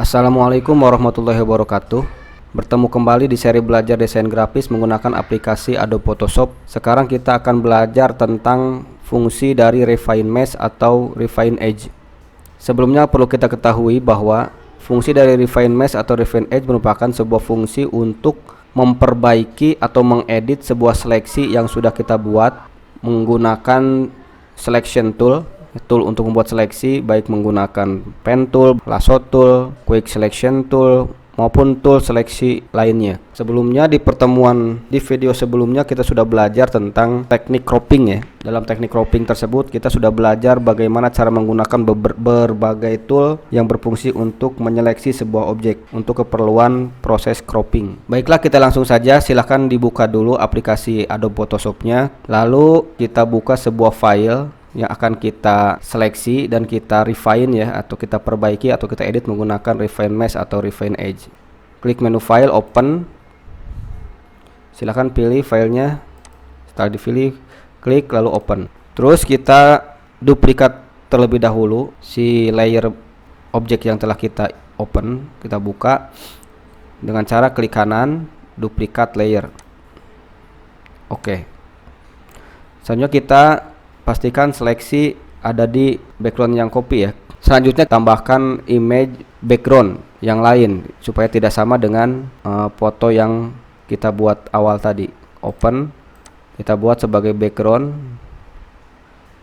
Assalamualaikum warahmatullahi wabarakatuh. Bertemu kembali di seri belajar desain grafis menggunakan aplikasi Adobe Photoshop. Sekarang kita akan belajar tentang fungsi dari Refine Mesh atau Refine Edge. Sebelumnya perlu kita ketahui bahwa fungsi dari Refine Mesh atau Refine Edge merupakan sebuah fungsi untuk memperbaiki atau mengedit sebuah seleksi yang sudah kita buat menggunakan selection tool untuk membuat seleksi, baik menggunakan pen tool, lasso tool, quick selection tool maupun tool seleksi lainnya. Sebelumnya di video sebelumnya kita sudah belajar tentang teknik cropping ya. Dalam teknik cropping tersebut kita sudah belajar bagaimana cara menggunakan berbagai tool yang berfungsi untuk menyeleksi sebuah objek untuk keperluan proses cropping. Baiklah, kita langsung saja. Silahkan dibuka dulu aplikasi Adobe Photoshop-nya. Lalu kita buka sebuah file yang akan kita seleksi dan kita refine ya, atau kita perbaiki atau kita edit menggunakan Refine Mesh atau Refine Edge. Klik menu file, open. Silahkan pilih filenya. Setelah dipilih, klik lalu open. Terus kita duplikat terlebih dahulu si layer objek yang telah kita open. Kita buka dengan cara klik kanan, duplikat layer. Oke. Selanjutnya kita pastikan seleksi ada di background yang copy ya. Selanjutnya tambahkan image background yang lain supaya tidak sama dengan foto yang kita buat awal tadi. Open, kita buat sebagai background.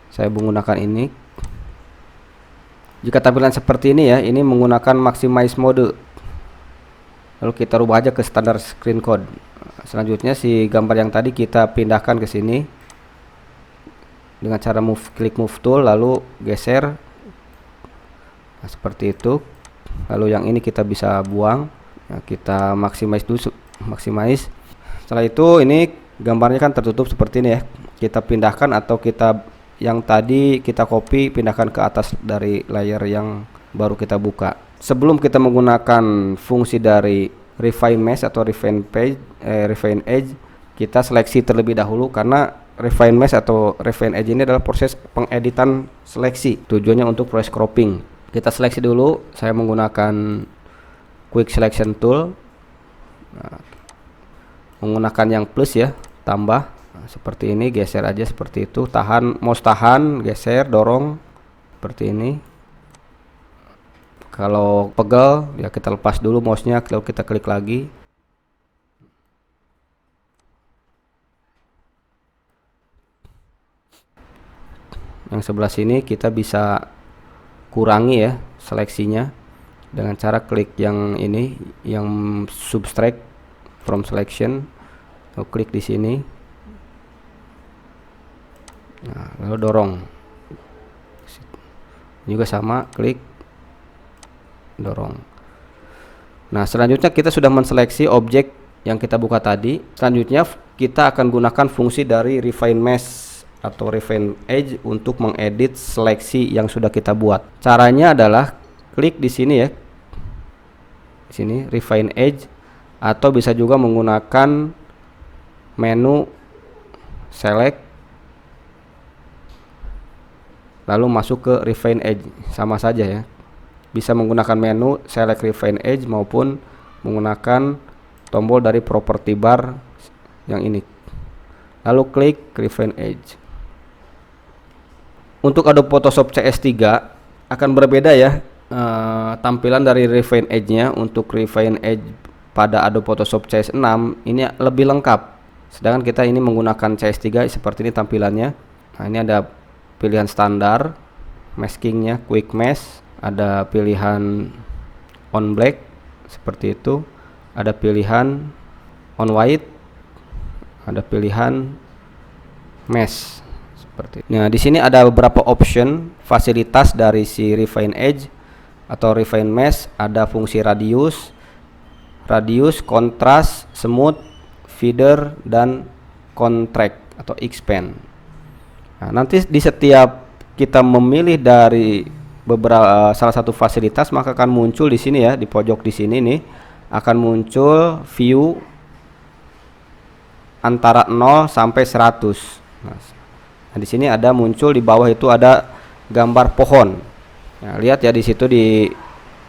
Saya menggunakan ini. Jika tampilan seperti ini ya, ini menggunakan maximize mode. Lalu kita rubah aja ke standar screen code. Selanjutnya si gambar yang tadi kita pindahkan ke sini dengan cara klik move tool lalu geser. Nah, seperti itu. Lalu yang ini kita bisa buang. Nah, kita maximize dulu, maximize. Setelah itu ini gambarnya kan tertutup seperti ini ya. Kita pindahkan atau kita yang tadi kita copy pindahkan ke atas dari layer yang baru kita buka. Sebelum kita menggunakan fungsi dari Refine Mesh atau Refine Edge, kita seleksi terlebih dahulu karena Refine Mesh atau Refine Edge ini adalah proses pengeditan seleksi. Tujuannya untuk proses cropping. Kita seleksi dulu. Saya menggunakan quick selection tool. Nah, menggunakan yang plus ya, tambah. Nah, seperti ini, geser aja seperti itu. Tahan, mouse tahan, geser, dorong seperti ini. Kalau pegel ya kita lepas dulu mouse-nya, lalu kita klik lagi. Yang sebelah sini kita bisa kurangi ya seleksinya dengan cara klik yang ini, yang subtract from selection, lalu klik di sini. Nah, lalu dorong. Juga sama, klik, dorong. Nah, selanjutnya kita sudah menseleksi objek yang kita buka tadi. Selanjutnya kita akan gunakan fungsi dari Refine Mesh atau Refine Edge untuk mengedit seleksi yang sudah kita buat. Caranya adalah klik di sini ya. Di sini Refine Edge, atau bisa juga menggunakan menu select lalu masuk ke Refine Edge. Sama saja ya. Bisa menggunakan menu select Refine Edge maupun menggunakan tombol dari property bar yang ini. Lalu klik Refine Edge. Untuk Adobe Photoshop CS3 akan berbeda ya tampilan dari Refine Edge-nya. Untuk Refine Edge pada Adobe Photoshop CS6 ini lebih lengkap. Sedangkan kita ini menggunakan CS3 seperti ini tampilannya. Nah, ini ada pilihan standar, maskingnya, quick mesh, ada pilihan on black seperti itu, ada pilihan on white, ada pilihan mesh. Nah, di sini ada beberapa option fasilitas dari si Refine Edge atau Refine Mesh. Ada fungsi radius, kontras, smooth, feather, dan contract atau expand. Nah, nanti di setiap kita memilih dari salah satu fasilitas, maka akan muncul di sini ya, di pojok di sini nih akan muncul view antara 0 sampai 100. Nah, di sini ada muncul di bawah itu ada gambar pohon. Nah, lihat ya di situ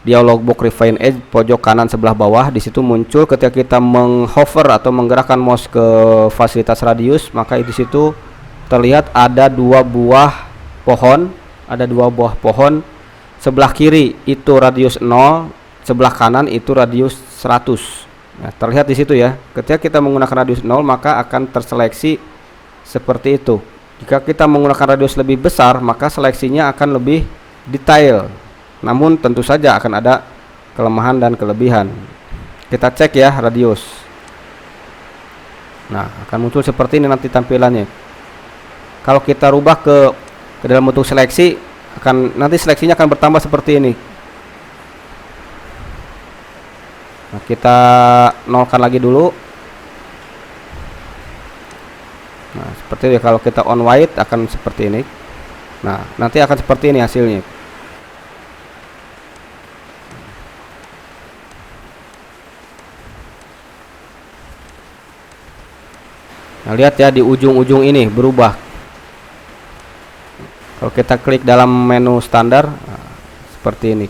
dialog box refine edge pojok kanan sebelah bawah. Di situ muncul ketika kita menghover atau menggerakkan mouse ke fasilitas radius, maka di situ terlihat ada dua buah pohon, sebelah kiri itu radius 0, sebelah kanan itu radius 100. Nah, terlihat di situ ya. Ketika kita menggunakan radius 0, maka akan terseleksi seperti itu. Jika kita menggunakan radius lebih besar, maka seleksinya akan lebih detail. Namun tentu saja akan ada kelemahan dan kelebihan. Kita cek ya radius. Nah, akan muncul seperti ini nanti tampilannya. Kalau kita rubah ke dalam bentuk seleksi, nanti seleksinya akan bertambah seperti ini. Nah, kita nolkan lagi dulu. Nah, seperti itu. Kalau kita on white akan seperti ini. Nah, nanti akan seperti ini hasilnya. Nah, lihat ya di ujung-ujung ini berubah. Kalau kita klik dalam menu standar, nah, seperti ini.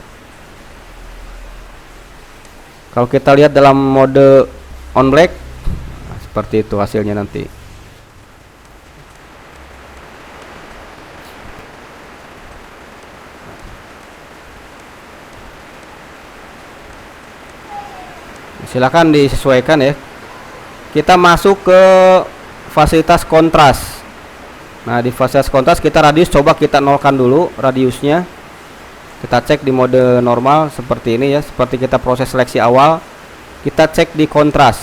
Kalau kita lihat dalam mode on black, nah, seperti itu hasilnya nanti. Silakan disesuaikan ya. Kita masuk ke fasilitas kontras. Nah, di fasilitas kontras kita radius coba kita nolkan dulu radiusnya. Kita cek di mode normal seperti ini ya, seperti kita proses seleksi awal. Kita cek di kontras.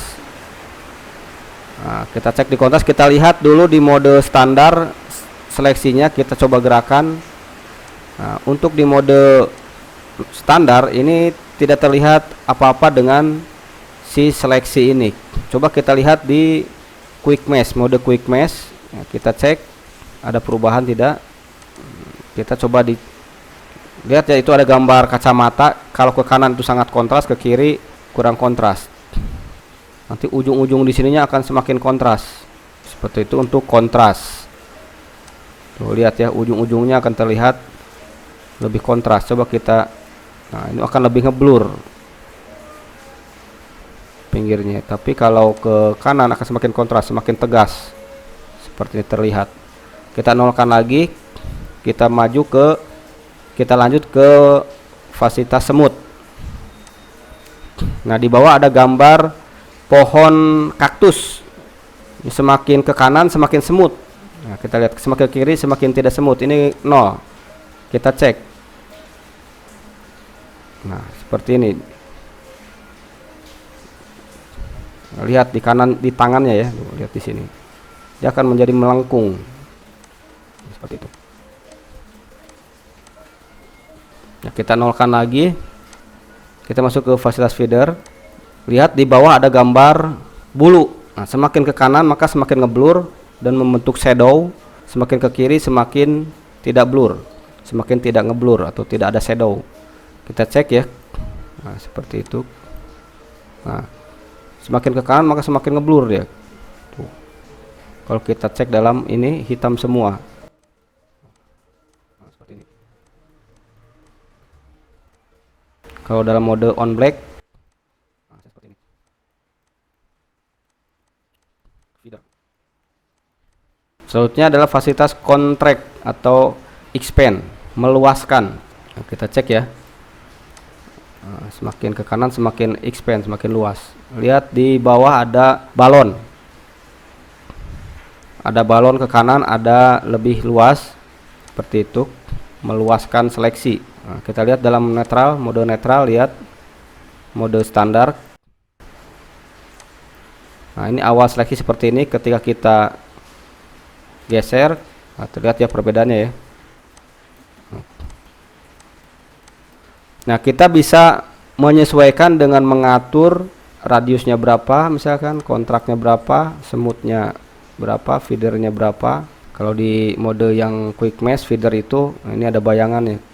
Nah, kita cek di kontras, kita lihat dulu di mode standar seleksinya, kita coba gerakan. Nah, untuk di mode standar ini tidak terlihat apa-apa dengan si seleksi ini. Coba kita lihat di quick mesh, mode quick mesh. Nah, kita cek ada perubahan tidak. Kita coba lihat ya, itu ada gambar kacamata. Kalau ke kanan itu sangat kontras, ke kiri kurang kontras. Nanti ujung-ujung di sininya akan semakin kontras. Seperti itu untuk kontras. Tuh lihat ya, ujung-ujungnya akan terlihat lebih kontras. Coba kita, nah ini akan lebih ngeblur pinggirnya. Tapi kalau ke kanan akan semakin kontras, semakin tegas. Seperti ini terlihat. Kita nolkan lagi. Kita lanjut ke fasilitas semut. Nah, di bawah ada gambar pohon kaktus. Ini semakin ke kanan semakin semut. Nah, kita lihat semakin ke kiri semakin tidak semut. Ini 0. Kita cek. Nah, seperti ini. Nah, lihat di kanan di tangannya ya. Lihat di sini. Dia akan menjadi melengkung. Seperti itu. Nah, kita nolkan lagi. Kita masuk ke fasilitas feeder. Lihat di bawah ada gambar bulu. Nah, semakin ke kanan maka semakin ngeblur dan membentuk shadow. Semakin ke kiri semakin tidak blur, semakin tidak ngeblur atau tidak ada shadow. Kita cek ya. Nah, seperti itu. Nah, semakin ke kanan maka semakin ngeblur dia. Tuh. Kalau kita cek dalam ini hitam semua. Kalau dalam mode on black, seperti ini. Selanjutnya adalah fasilitas contract atau expand, meluaskan. Nah, kita cek ya. Nah, semakin ke kanan semakin expand, semakin luas. Lihat di bawah ada balon. Ada balon ke kanan, ada lebih luas. Seperti itu, meluaskan seleksi. Nah, kita lihat dalam netral, mode netral, lihat mode standar. Nah, ini awal seleksi seperti ini. Ketika kita geser, nah, terlihat ya perbedaannya ya. Nah, kita bisa menyesuaikan dengan mengatur radiusnya berapa, misalkan kontraknya berapa, semutnya berapa, feedernya berapa. Kalau di mode yang quick mesh feeder itu, nah ini ada bayangannya.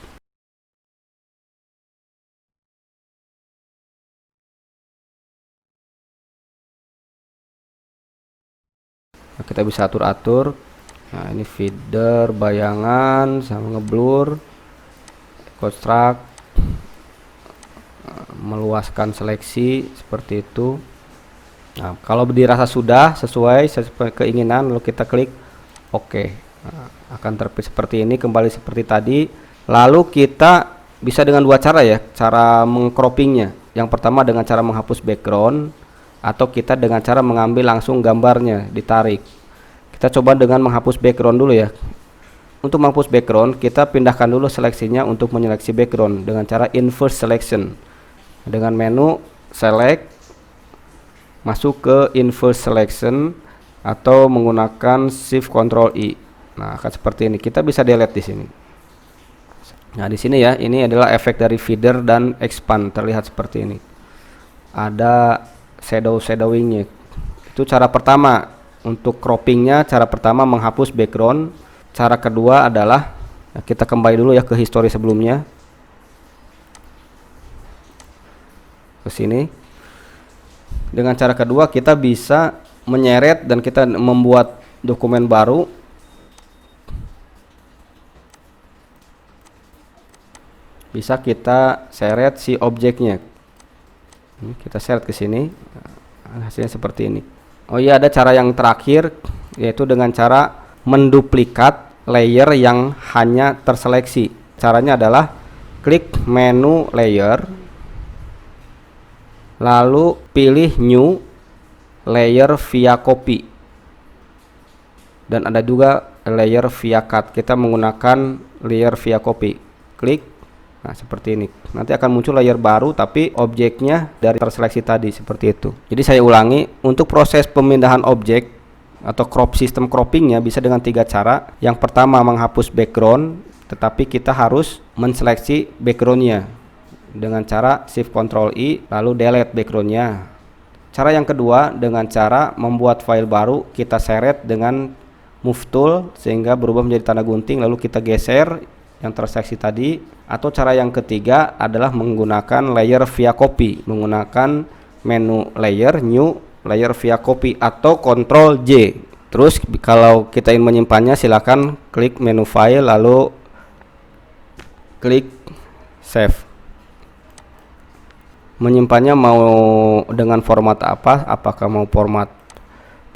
Nah, kita bisa atur-atur. Nah, ini feeder, bayangan, sama ngeblur, construct, meluaskan seleksi seperti itu. Nah, kalau dirasa sudah sesuai keinginan, lalu kita klik OK. Nah, akan terpilih seperti ini, kembali seperti tadi. Lalu kita bisa dengan dua cara ya, cara mengcroppingnya. Yang pertama dengan cara menghapus background, atau kita dengan cara mengambil langsung gambarnya, ditarik. Kita coba dengan menghapus background dulu ya. Untuk menghapus background, kita pindahkan dulu seleksinya untuk menyeleksi background dengan cara inverse selection. Dengan menu select, masuk ke inverse selection atau menggunakan shift control I. Nah, akan seperti ini. Kita bisa delete di sini. Nah, di sini ya, ini adalah efek dari feather dan expand, terlihat seperti ini. Ada shadowingnya. Itu cara pertama untuk croppingnya. Cara pertama menghapus background. Cara kedua adalah kita kembali dulu ya ke history sebelumnya, ke sini. Dengan cara kedua kita bisa menyeret dan kita membuat dokumen baru. Bisa kita seret si objeknya. Kita seret ke sini. Hasilnya seperti ini. Oh iya, ada cara yang terakhir, yaitu dengan cara menduplikat layer yang hanya terseleksi. Caranya adalah klik menu layer, lalu pilih new layer via copy, dan ada juga layer via cut. Kita menggunakan layer via copy, klik. Nah, seperti ini. Nanti akan muncul layer baru tapi objeknya dari terseleksi tadi, seperti itu. Jadi saya ulangi, untuk proses pemindahan objek atau sistem croppingnya bisa dengan tiga cara. Yang pertama menghapus background, tetapi kita harus menseleksi backgroundnya dengan cara shift control I lalu delete backgroundnya. Cara yang kedua dengan cara membuat file baru, kita seret dengan move tool sehingga berubah menjadi tanda gunting, lalu kita geser yang terseleksi tadi. Atau cara yang ketiga adalah menggunakan layer via copy, menggunakan menu layer, new layer via copy atau Ctrl J. Terus kalau kita ingin menyimpannya, silakan klik menu file lalu klik save. Menyimpannya mau dengan format apa? Apakah mau format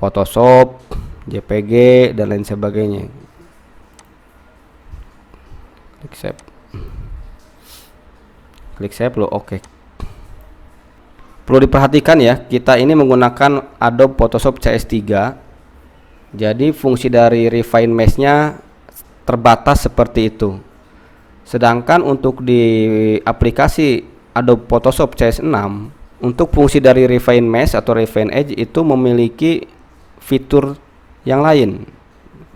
Photoshop, JPG dan lain sebagainya. Klik save. Klik save lo oke. Perlu diperhatikan ya, kita ini menggunakan Adobe Photoshop CS3. Jadi fungsi dari refine mesh-nya terbatas seperti itu. Sedangkan untuk di aplikasi Adobe Photoshop CS6, untuk fungsi dari refine mesh atau refine edge itu memiliki fitur yang lain,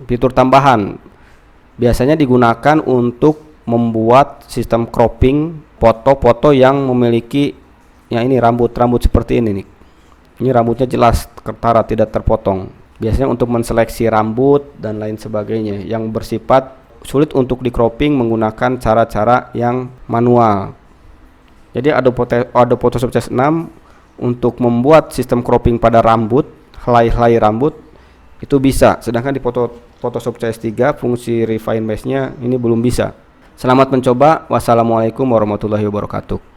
fitur tambahan. Biasanya digunakan untuk membuat sistem cropping foto-foto yang memiliki ya ini rambut seperti ini nih. Ini rambutnya jelas ketara, tidak terpotong. Biasanya untuk menseleksi rambut dan lain sebagainya yang bersifat sulit untuk di cropping menggunakan cara-cara yang manual. Jadi Adobe Photoshop CS6 untuk membuat sistem cropping pada rambut, helai-helai rambut itu bisa. Sedangkan di Photoshop CS3 fungsi refine mesh-nya ini belum bisa. Selamat mencoba. Wassalamualaikum warahmatullahi wabarakatuh.